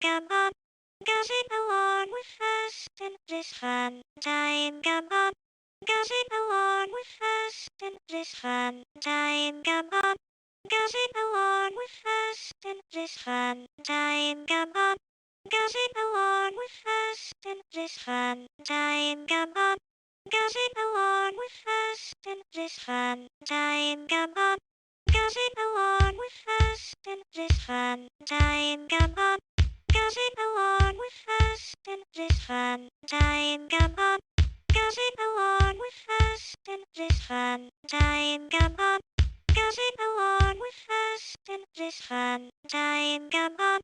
come on, gossip along with us in this fun time. Come on, gossip along with us in this fun time. Come on, gossip along with us in this fun time. Come on, gossip along with us in this fun time. Come on, gossip along with us in this fun time. Come on, gossip along with us in this fun time. Come on, gossip along with us in this fun time. Come on, gossip along with us in this fun time. Come on, gossip along with us in this fun time. Come on,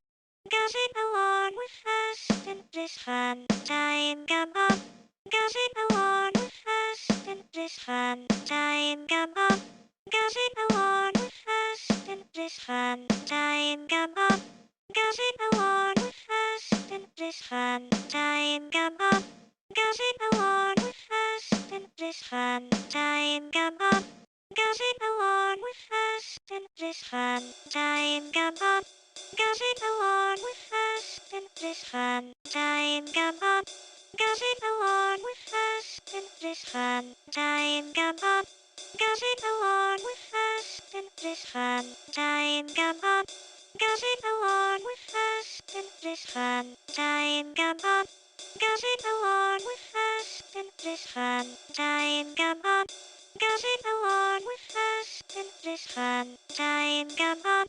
gossip along with us in this fun time. Come on, gossip along with us in this fun time. Come on, gossip along with us in this fun time. Come on, gossip along with us in this fun time. Come on, gossip along with us in this fun time. Come on, gossip along with us in this fun time. Come on, gossip along with us in this fun time. Come on, gossip along with us in this fun time. Come on, gossip along with us in this fun time. Come on, gossip along with us in this fun time. Come on, gossip along with us in this fun time. Come on, gossip along with us in this fun time. Come on,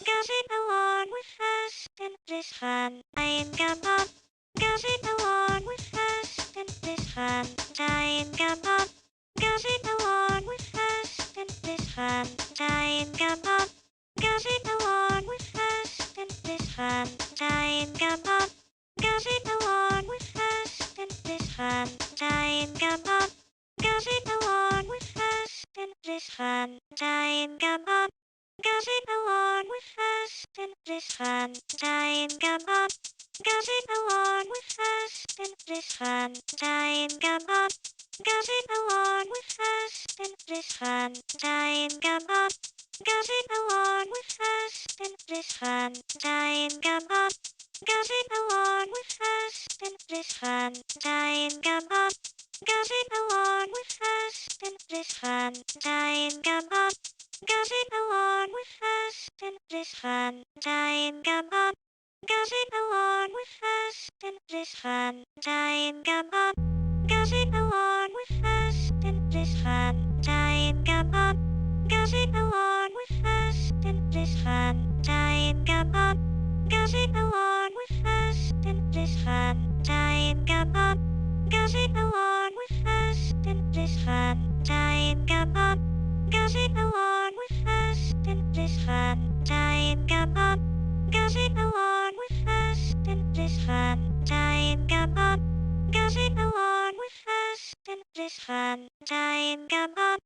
gossip along with us in this fun time. Come on, gossip along with us in this fun time. Come on, gossip along with us in this fun time. Come on, gossip along with us in this fun time. Come on, gossip along with us in this fun time. Come on, gossip along with us in this fun time. Come on, gossip along with us in this fun time. Come on, gossip along with us in this fun time. Come on, gossip along with us in this fun time. Come on, gossip along with us in this fun time. Come on, gossip along with us in this fun time. Come on, gossip along with us in this fun time. Come on, gossip along with us in this fun time. Come on, gossip along with us in this fun time. Come on, gossip along with us in this fun time. Come on, gossip along with us in this fun time. Come on, gossip along with us in this fun time. Come on, gossip along with us in this fun time. Come on, gossip along with us in this fun time. Come on, gossip along with us in this fun time. Come on, gossip along with us in this fun time. Come on, gossip along with us in this fun time. Come on,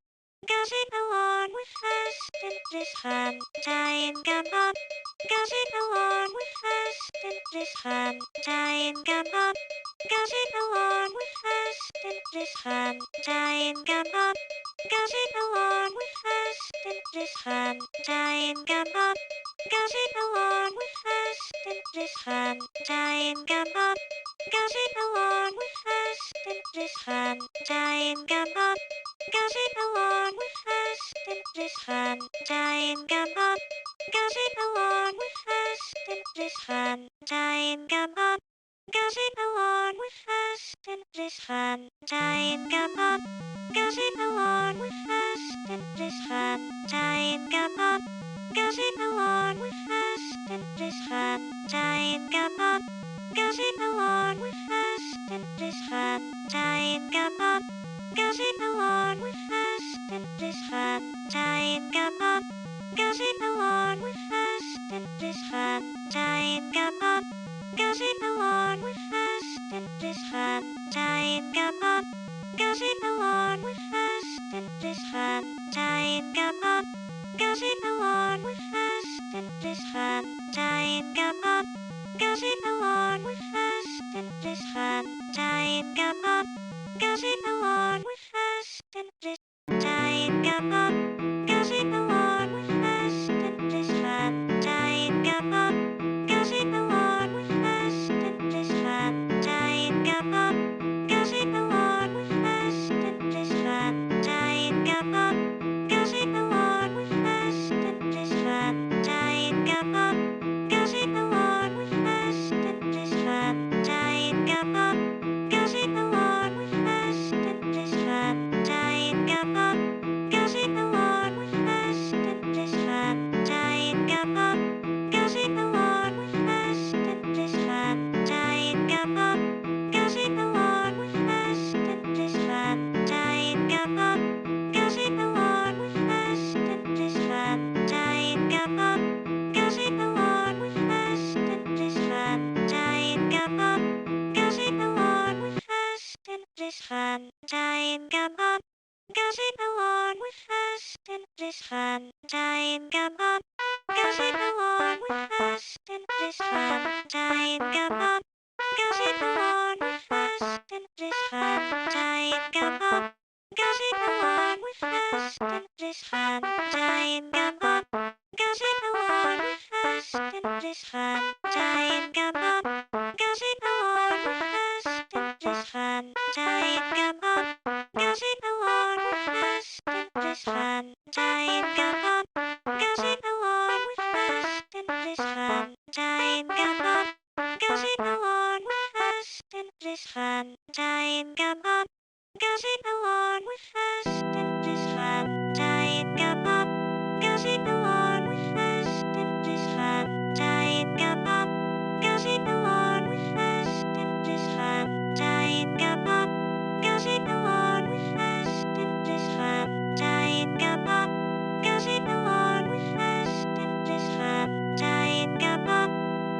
gossip along with us in this fun time. Come on, gossip along with us in this fun time. Come on, gossip along with us in this fun time. Come on, gossip along with us in this fun time. Come on, gossip along with us in this fun time. Come on, gossip along with us in this fun time. Come on, gossip along with us in this fun time. Come on, gossip along with us in this fun time. Come on, gossip along with us in this fun time. Come on, gossip along with us in this fun time. Come on, gossip along with us in this fun time. Come on, gossip along with us in this fun time. Come on, gossip along with us in this fun time. Come on, gossip along with us in this fun time. Come on, gossip along with us in this fun time. Come on, gossip along with us in this fun time. Come on, gossip along with us in this fun time. Come on, gossip along with us in this time. Come on, gossip along with us in this fun time. Come on, gossip along with this fun time come up. Gossip along with us in this fun time come up. Gossip along with us in this fun time come up. Gossip along with us in this fun time come up. Gossip along with us in this fun time come up. Gossip along with us in this fun time come up. Gossip along with us in this fun time come up. Gossip along with us in this fun time come up. Gossip along with us in this fun time come up. Gossip along with us in this fun time come up. Gossip along with us in this fun time come up. Gossip along with us in this fun time come up. Gossip along with us in this fun time come up. Gossip along with us in this fun time come up.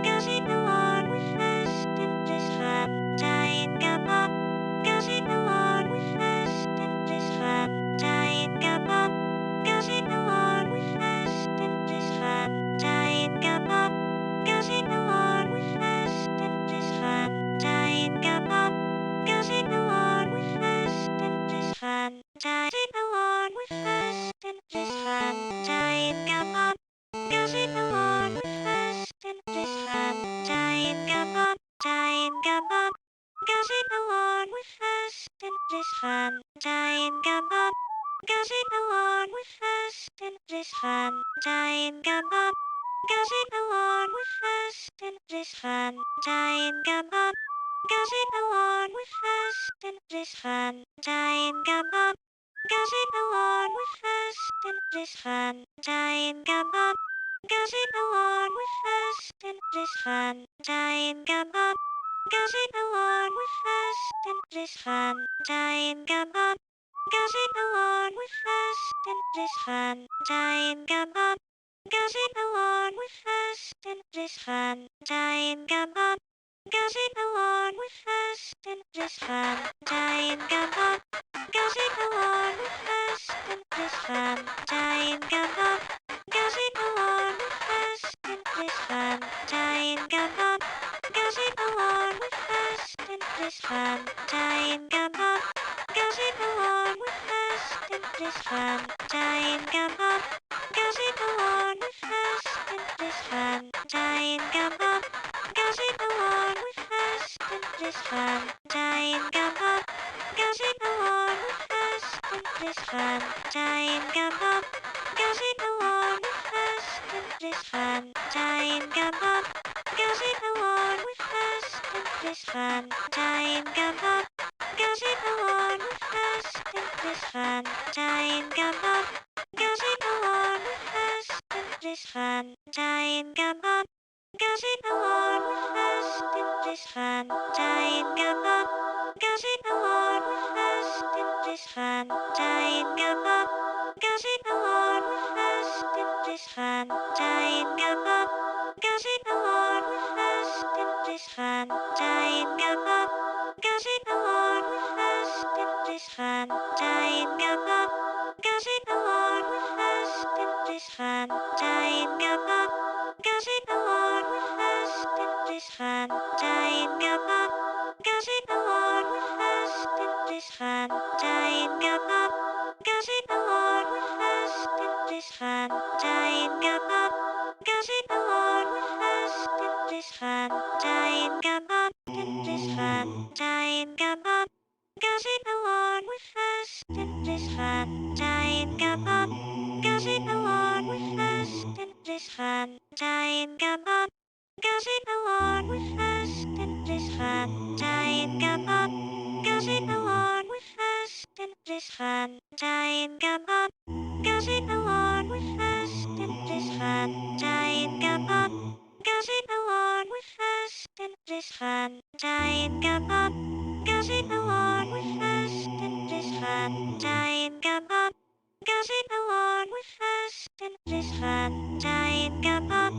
Gossip along with us in this fun time come up. Gossip along with us in this fun time come up. Gossip along with us in this fun time come up. Gossip along with us in this fun time come up. Gossip along with us in this fun time. Gossip along with us in this fun time come up. Gossip along with us in this fun time come up. Time come up. Gossip along with us in this fun time come up. Gossip along with us in this fun time come up. Gossip along with us in this fun time come up. Gossip along with us in this fun time come up. Gossip along with us in this fun time come up. Gossip along with us in this fun time come up. Gossip along with us in this fun time come up. Gossip along with us in this fun time come up. Gossip along with us in this fun time come up. Gossip along with us in this fun time come up. Gossip along with us in this fun time come up. Gossip along with us in this fun time come up. Gossip along with us in this fun time come up. Gossip along with us in this fun time come up. Gossip along with us in this fun time come up. Gossip along with us in this fun time come up. Gossip along with us in this fun time come up. Gossip along with us in this fun time come up. Gossip along with us in this fun time come up. Gossip along with us in this fun time come up. Gossip along with us in this fun time come up. Gossip along with us in this fun time come up. Gossip along with us in this fun time come up. Gossip along with us in this fun time come up. Gossip along with us in this fun time come up. Gossip along with us in this fun time come up. Gossip along with us in this fun time come up. Gossip along with us in this fun time come up. Gossip along with us in this fun time come up. Gossip along with us in this fun time come up. Gossip along with us in this fun time come up. In this fun time come up. Gossip along with us in this fun time come up. Gossip along with us in this fun time come up. Gossip along with us in this fun time come up. Gossip along with us in this fun time come up. Gossip along with us in this fun time come up. Gossip along with us in this fun time come up. Gossip along with us in this fun time come up. Gossip along with us in this fun time come up.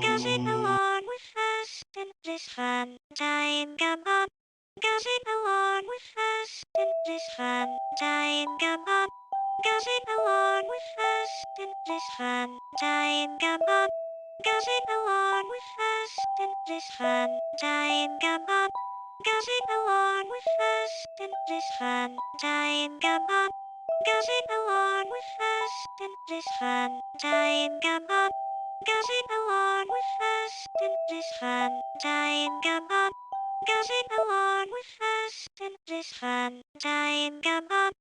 Gossip along with us in this fun time come up. Gossip along with us in this fun time come up. Gossip along with us in this fun time. Come on. Gossip along with us in this fun time. Come on. Gossip along with us in this fun time. Come on. Gossip along with us in this fun time. Come on. Gossip along with us in this fun time. Come on. Gossip along with us in this fun time. Come on.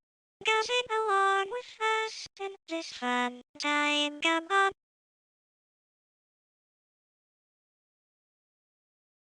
Gossip along with us in this fun time. Come on.